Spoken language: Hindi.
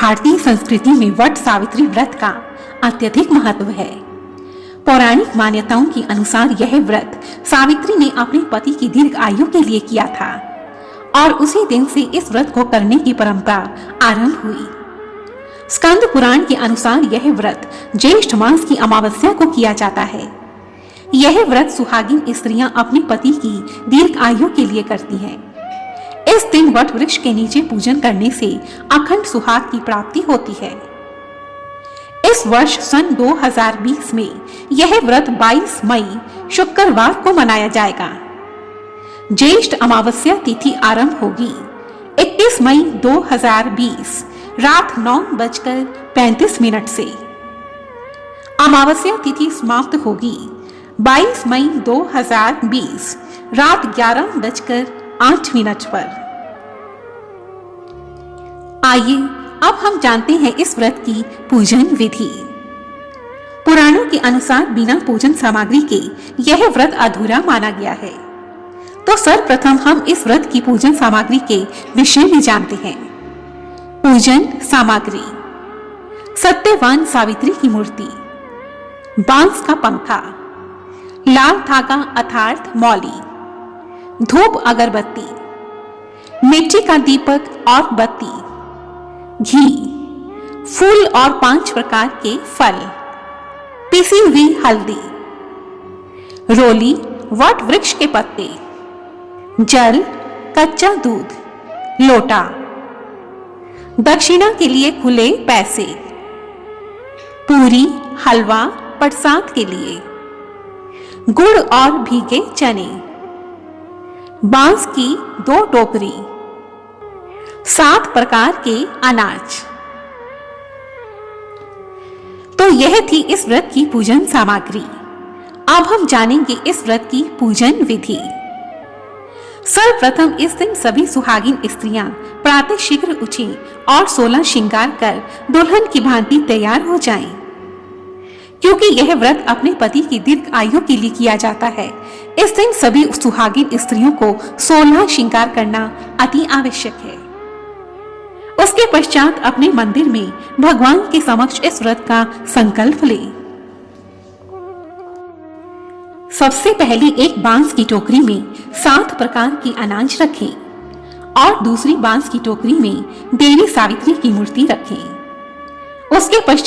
भारतीय संस्कृति में वट सावित्री व्रत का अत्यधिक महत्व है। पौराणिक मान्यताओं के अनुसार यह व्रत सावित्री ने अपने पति की दीर्घ आयु के लिए किया था और उसी दिन से इस व्रत को करने की परंपरा आरंभ हुई। स्कंद पुराण के अनुसार यह व्रत ज्येष्ठ मास की अमावस्या को किया जाता है। यह व्रत सुहागिन स्त्रियां अपने पति की दीर्घ आयु के लिए करती हैं। इस दिन वट वृक्ष के नीचे पूजन करने से अखंड सुहाग की प्राप्ति होती है। इस वर्ष सन 2020 में यह व्रत 22 मई शुक्रवार को मनाया जाएगा। ज्येष्ठ अमावस्या तिथि आरंभ होगी 21 मई 2020 रात 9:35 से। अमावस्या तिथि समाप्त होगी 22 मई 2020 रात 11:08 पर। आइए अब हम जानते हैं इस व्रत की पूजन विधि। पुराणों के अनुसार बिना पूजन सामग्री के यह व्रत अधूरा माना गया है। तो सर्वप्रथम हम इस व्रत की पूजन सामग्री के विषय में जानते हैं। पूजन सामग्री: सत्यवान सावित्री की मूर्ति, बांस का पंखा, लाल धागा अर्थात मौली, धूप अगरबत्ती, मिट्टी का दीपक और बत्ती, घी, फूल और 5 प्रकार के फल, पिसी हुई हल्दी, रोली, वट वृक्ष के पत्ते, जल, कच्चा दूध, लोटा, दक्षिणा के लिए खुले पैसे, पूरी, हलवा प्रसाद के लिए, गुड़ और भीगे चने, बांस की 2 टोकरी, 7 प्रकार के अनाज। तो यह थी इस व्रत की पूजन सामग्री। अब हम जानेंगे इस व्रत की पूजन विधि। सर्वप्रथम इस दिन सभी सुहागिन स्त्रियां प्रातः शीघ्र उठें और 16 श्रृंगार कर दुल्हन की भांति तैयार हो जाएं। क्योंकि यह व्रत अपने पति की दीर्घ आयु के लिए किया जाता है, इस दिन सभी सुहागिन स्त्रियों को 16 श्रृंगार करना अति आवश्यक है। उसके पश्चात अपने मंदिर में भगवान के समक्ष इस व्रत का संकल्प लें। सबसे पहले एक बांस की टोकरी में 7 प्रकार के अनाज रखें और दूसरी बांस की टोकरी में देवी सावित्री की मूर्ति रखें। उसके पश्चात